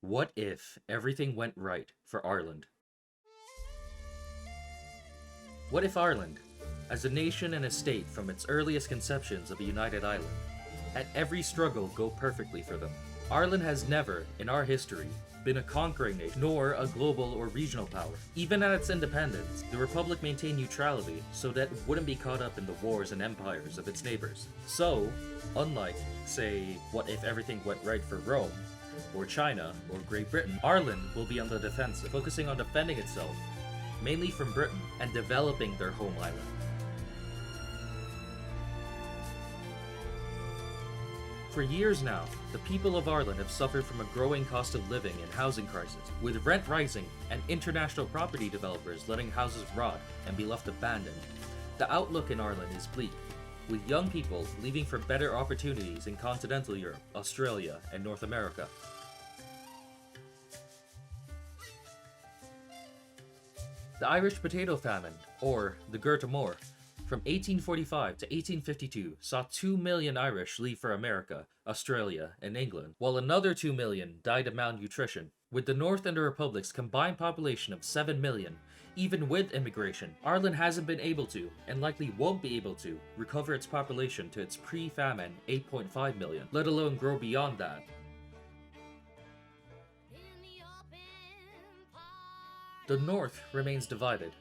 What if everything went right for Ireland? What if Ireland, as a nation and a state from its earliest conceptions of a united island, had every struggle go perfectly for them? Ireland has never, in our history, been a conquering nation, nor a global or regional power. Even at its independence, the Republic maintained neutrality so that it wouldn't be caught up in the wars and empires of its neighbors. So, unlike, say, what if everything went right for Rome, or China, or Great Britain, Ireland will be on the defensive, focusing on defending itself, mainly from Britain, and developing their home island. For years now, the people of Ireland have suffered from a growing cost of living and housing crisis, with rent rising and international property developers letting houses rot and be left abandoned. The outlook in Ireland is bleak, with young people leaving for better opportunities in continental Europe, Australia, and North America. The Irish Potato Famine, or the Gurta Mór, from 1845 to 1852 saw 2 million Irish leave for America, Australia, and England, while another 2 million died of malnutrition. With the North and the Republic's combined population of 7 million, even with immigration, Ireland hasn't been able to, and likely won't be able to, recover its population to its pre-famine 8.5 million, let alone grow beyond that. The North remains divided.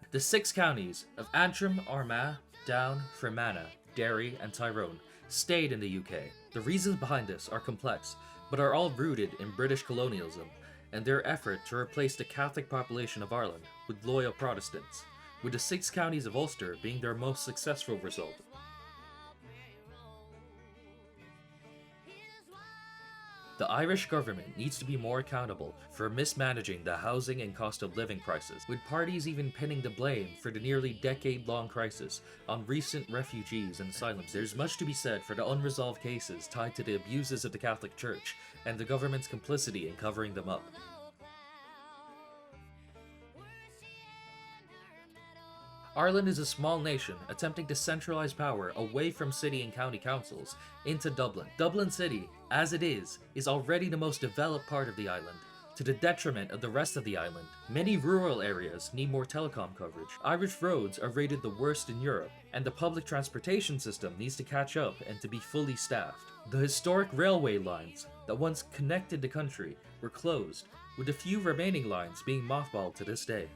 The 6 counties of Antrim, Armagh, Down, Fermanagh, Derry, and Tyrone stayed in the UK. The reasons behind this are complex, but are all rooted in British colonialism and their effort to replace the Catholic population of Ireland with loyal Protestants, with the 6 counties of Ulster being their most successful result. The Irish government needs to be more accountable for mismanaging the housing and cost of living crisis, with parties even pinning the blame for the nearly decade-long crisis on recent refugees and asylums. There's much to be said for the unresolved cases tied to the abuses of the Catholic Church and the government's complicity in covering them up. Ireland is a small nation attempting to centralize power away from city and county councils into Dublin. Dublin City, as it is already the most developed part of the island, to the detriment of the rest of the island. Many rural areas need more telecom coverage. Irish roads are rated the worst in Europe, and the public transportation system needs to catch up and to be fully staffed. The historic railway lines that once connected the country were closed, with a few remaining lines being mothballed to this day.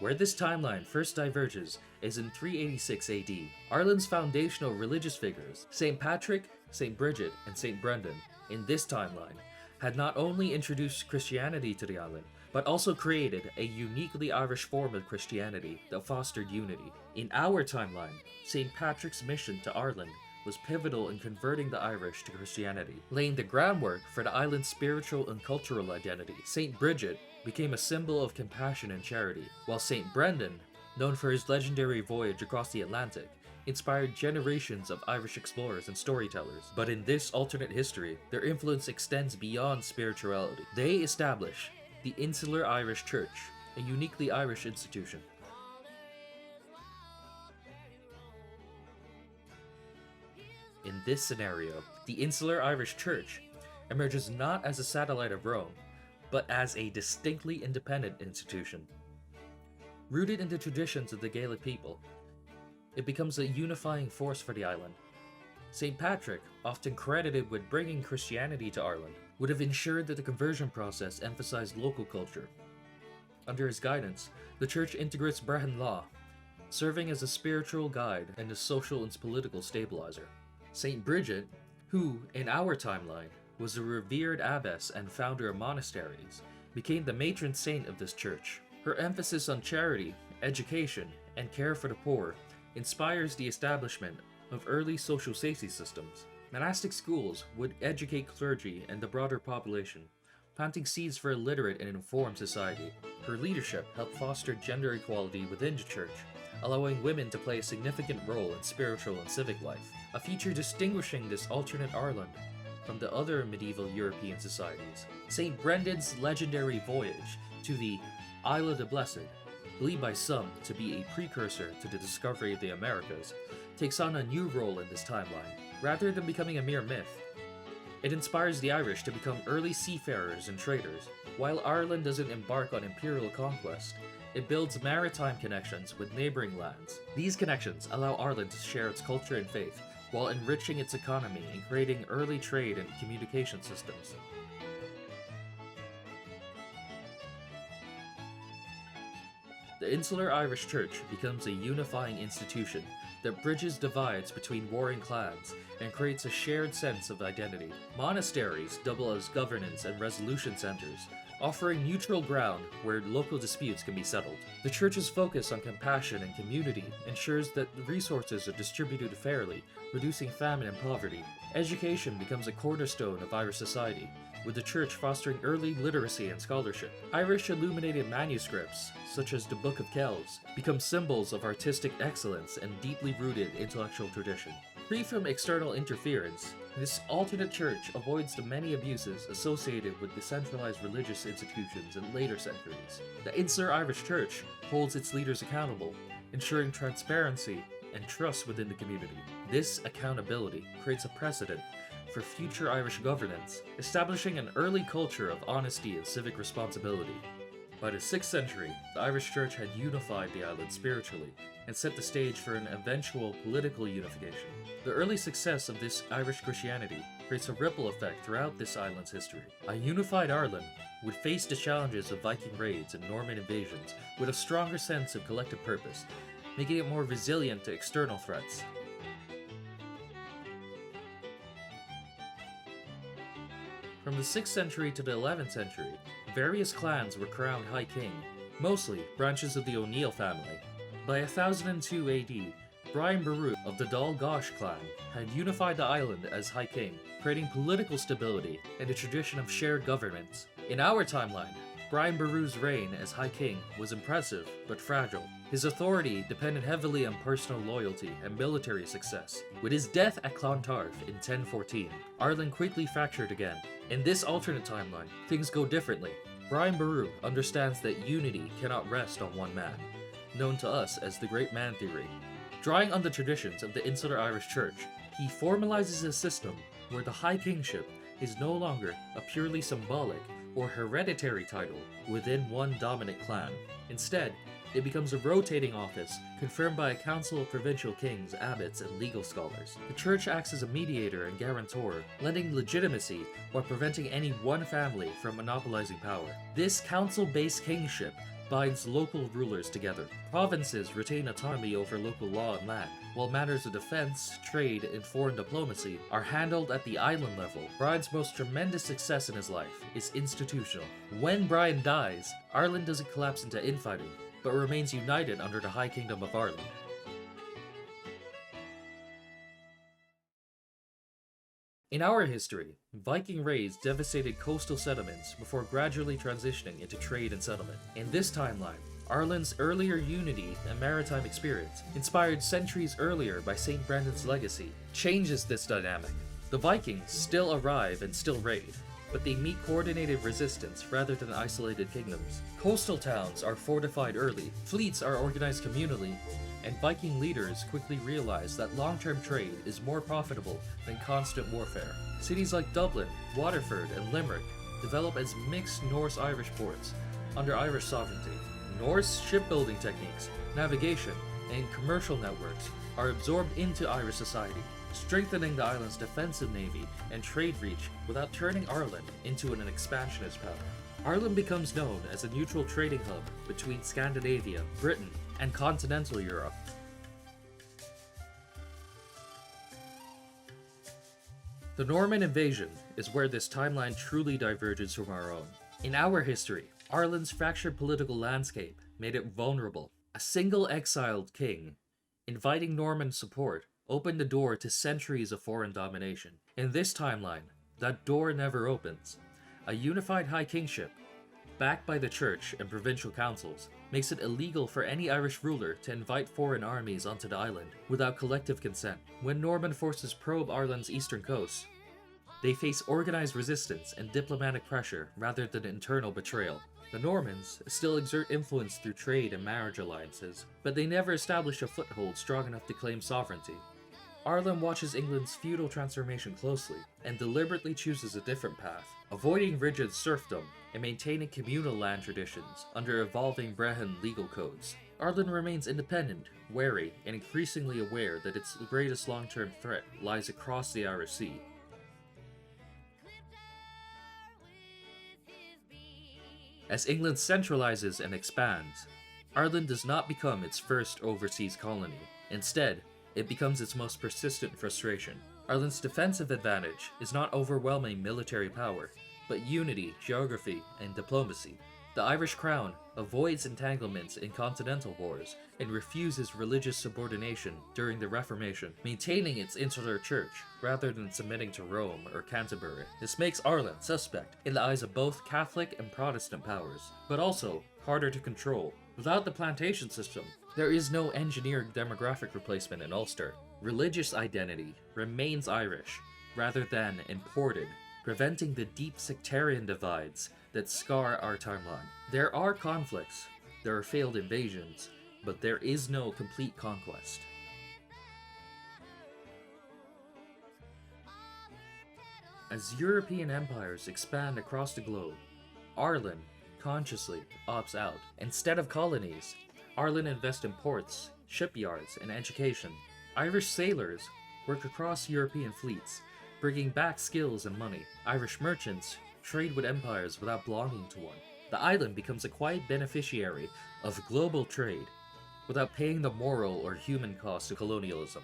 Where this timeline first diverges is in 386 AD. Ireland's foundational religious figures, St. Patrick, St. Bridget, and St. Brendan, in this timeline, had not only introduced Christianity to the island, but also created a uniquely Irish form of Christianity that fostered unity. In our timeline, St. Patrick's mission to Ireland was pivotal in converting the Irish to Christianity, laying the groundwork for the island's spiritual and cultural identity. St. Bridget became a symbol of compassion and charity, while St. Brendan, known for his legendary voyage across the Atlantic, inspired generations of Irish explorers and storytellers. But in this alternate history, their influence extends beyond spirituality. They establish the Insular Irish Church, a uniquely Irish institution. In this scenario, the Insular Irish Church emerges not as a satellite of Rome, but as a distinctly independent institution. Rooted in the traditions of the Gaelic people, it becomes a unifying force for the island. St. Patrick, often credited with bringing Christianity to Ireland, would have ensured that the conversion process emphasized local culture. Under his guidance, the church integrates Brehon law, serving as a spiritual guide and a social and political stabilizer. St. Bridget, who, in our timeline, was a revered abbess and founder of monasteries, became the matron saint of this church. Her emphasis on charity, education, and care for the poor inspires the establishment of early social safety systems. Monastic schools would educate clergy and the broader population, planting seeds for a literate and informed society. Her leadership helped foster gender equality within the church, allowing women to play a significant role in spiritual and civic life, a feature distinguishing this alternate Ireland from the other medieval European societies. St. Brendan's legendary voyage to the Isle of the Blessed, believed by some to be a precursor to the discovery of the Americas, takes on a new role in this timeline. rather than becoming a mere myth. It inspires the Irish to become early seafarers and traders. While Ireland doesn't embark on imperial conquest, it builds maritime connections with neighboring lands. These connections allow Ireland to share its culture and faith, while enriching its economy and creating early trade and communication systems. The Insular Irish Church becomes a unifying institution that bridges divides between warring clans and creates a shared sense of identity. Monasteries double as governance and resolution centers, offering neutral ground where local disputes can be settled. The church's focus on compassion and community ensures that the resources are distributed fairly, reducing famine and poverty. Education becomes a cornerstone of Irish society, with the church fostering early literacy and scholarship. Irish illuminated manuscripts, such as the Book of Kells, become symbols of artistic excellence and deeply rooted intellectual tradition. Free from external interference, this alternate church avoids the many abuses associated with decentralized religious institutions in later centuries. The Insular Irish Church holds its leaders accountable, ensuring transparency and trust within the community. This accountability creates a precedent for future Irish governance, establishing an early culture of honesty and civic responsibility. By the 6th century, the Irish Church had unified the island spiritually and set the stage for an eventual political unification. The early success of this Irish Christianity creates a ripple effect throughout this island's history. A unified Ireland would face the challenges of Viking raids and Norman invasions with a stronger sense of collective purpose, making it more resilient to external threats. From the 6th century to the 11th century, various clans were crowned High King, mostly branches of the O'Neill family. By 1002 AD, Brian Boru of the Dál Gais clan had unified the island as High King, creating political stability and a tradition of shared governance. In our timeline, Brian Boru's reign as High King was impressive but fragile. His authority depended heavily on personal loyalty and military success. With his death at Clontarf in 1014, Ireland quickly fractured again. In this alternate timeline, things go differently. Brian Boru understands that unity cannot rest on one man, known to us as the Great Man Theory. Drawing on the traditions of the Insular Irish Church, he formalizes a system where the High Kingship is no longer a purely symbolic or hereditary title within one dominant clan. Instead, it becomes a rotating office confirmed by a council of provincial kings, abbots, and legal scholars. The church acts as a mediator and guarantor, lending legitimacy while preventing any one family from monopolizing power. This council-based kingship binds local rulers together. Provinces retain autonomy over local law and land, while matters of defense, trade, and foreign diplomacy are handled at the island level. Brian's most tremendous success in his life is institutional. When Brian dies, Ireland doesn't collapse into infighting, but remains united under the High Kingdom of Ireland. In our history, Viking raids devastated coastal settlements before gradually transitioning into trade and settlement. In this timeline, Ireland's earlier unity and maritime experience, inspired centuries earlier by St. Brendan's legacy, changes this dynamic. The Vikings still arrive and still raid, but they meet coordinated resistance rather than isolated kingdoms. Coastal towns are fortified early, fleets are organized communally, and Viking leaders quickly realize that long-term trade is more profitable than constant warfare. Cities like Dublin, Waterford, and Limerick develop as mixed Norse-Irish ports under Irish sovereignty. Norse shipbuilding techniques, navigation, and commercial networks are absorbed into Irish society, strengthening the island's defensive navy and trade reach without turning Ireland into an expansionist power. Ireland becomes known as a neutral trading hub between Scandinavia, Britain, and continental Europe. The Norman invasion is where this timeline truly diverges from our own. In our history, Ireland's fractured political landscape made it vulnerable. A single exiled king, inviting Norman support, opened the door to centuries of foreign domination. In this timeline, that door never opens. A unified High Kingship, backed by the church and provincial councils, makes it illegal for any Irish ruler to invite foreign armies onto the island without collective consent. When Norman forces probe Ireland's eastern coast, they face organized resistance and diplomatic pressure rather than internal betrayal. The Normans still exert influence through trade and marriage alliances, but they never establish a foothold strong enough to claim sovereignty. Ireland watches England's feudal transformation closely and deliberately chooses a different path, avoiding rigid serfdom and maintaining communal land traditions under evolving Brehon legal codes. Ireland remains independent, wary, and increasingly aware that its greatest long-term threat lies across the Irish Sea. As England centralizes and expands, Ireland does not become its first overseas colony. Instead, it becomes its most persistent frustration. Ireland's defensive advantage is not overwhelming military power, but unity, geography, and diplomacy. The Irish crown avoids entanglements in continental wars and refuses religious subordination during the Reformation, maintaining its insular church rather than submitting to Rome or Canterbury. This makes Ireland suspect in the eyes of both Catholic and Protestant powers, but also harder to control. Without the plantation system, there is no engineered demographic replacement in Ulster. Religious identity remains Irish rather than imported, preventing the deep sectarian divides that scar our timeline. There are conflicts, there are failed invasions, but there is no complete conquest. As European empires expand across the globe, Ireland consciously opts out. Instead of colonies, Ireland invests in ports, shipyards, and education. Irish sailors work across European fleets, bringing back skills and money. Irish merchants trade with empires without belonging to one. The island becomes a quiet beneficiary of global trade without paying the moral or human cost of colonialism.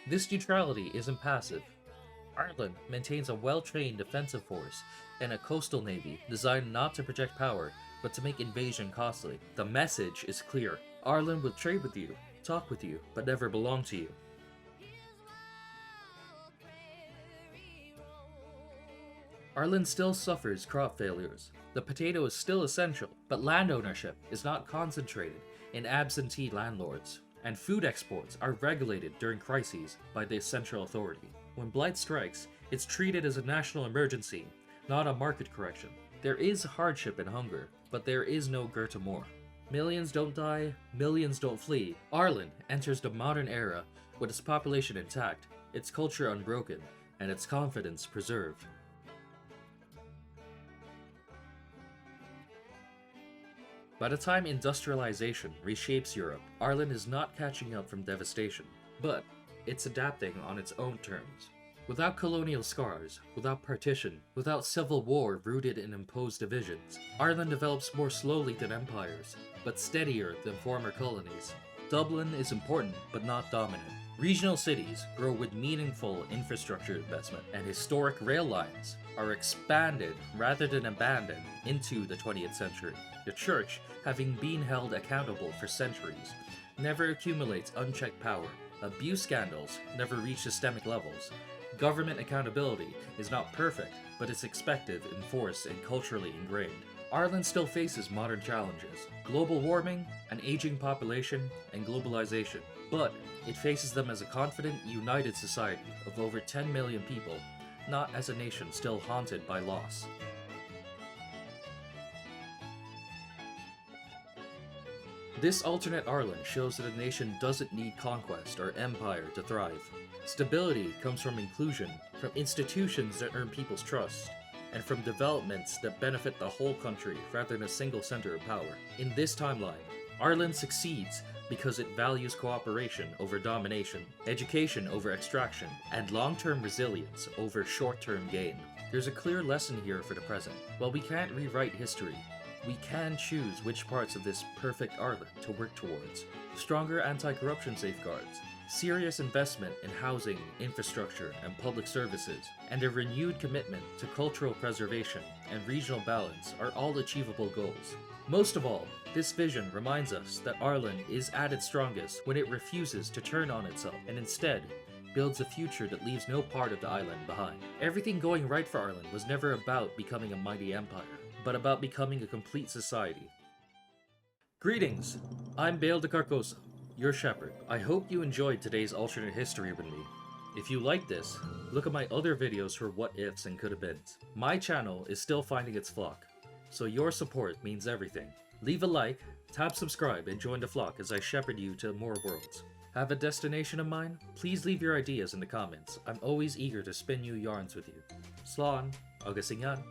This neutrality isn't passive. Ireland maintains a well-trained defensive force and a coastal navy designed not to project power, but to make invasion costly. The message is clear. Ireland will trade with you, talk with you, but never belong to you. Ireland still suffers crop failures. The potato is still essential, but land ownership is not concentrated in absentee landlords, and food exports are regulated during crises by the central authority. When blight strikes, it's treated as a national emergency, not a market correction. There is hardship and hunger, but there is no Goethe Moor. Millions don't die, millions don't flee. Ireland enters the modern era with its population intact, its culture unbroken, and its confidence preserved. By the time industrialization reshapes Europe, Ireland is not catching up from devastation, but it's adapting on its own terms. Without colonial scars, without partition, without civil war rooted in imposed divisions, Ireland develops more slowly than empires, but steadier than former colonies. Dublin is important, but not dominant. Regional cities grow with meaningful infrastructure investment, and historic rail lines are expanded rather than abandoned into the 20th century. The church, having been held accountable for centuries, never accumulates unchecked power. Abuse scandals never reach systemic levels. Government accountability is not perfect, but it's expected, enforced, and culturally ingrained. Ireland still faces modern challenges: global warming, an aging population, and globalization. But it faces them as a confident, united society of over 10 million people, not as a nation still haunted by loss. This alternate Ireland shows that a nation doesn't need conquest or empire to thrive. Stability comes from inclusion, from institutions that earn people's trust, and from developments that benefit the whole country rather than a single center of power. In this timeline, Ireland succeeds because it values cooperation over domination, education over extraction, and long-term resilience over short-term gain. There's a clear lesson here for the present. While we can't rewrite history, we can choose which parts of this perfect Ireland to work towards. Stronger anti-corruption safeguards, serious investment in housing, infrastructure, and public services, and a renewed commitment to cultural preservation and regional balance are all achievable goals. Most of all, this vision reminds us that Ireland is at its strongest when it refuses to turn on itself and instead builds a future that leaves no part of the island behind. Everything going right for Ireland was never about becoming a mighty empire, but about becoming a complete society. Greetings! I'm Baa'el de Carcossa, your shepherd. I hope you enjoyed today's alternate history with me. If you like this, look at my other videos for what ifs and could have beens. My channel is still finding its flock, so your support means everything. Leave a like, tap subscribe, and join the flock as I shepherd you to more worlds. Have a destination in mind? Please leave your ideas in the comments. I'm always eager to spin new yarns with you. Slán, agus ingan.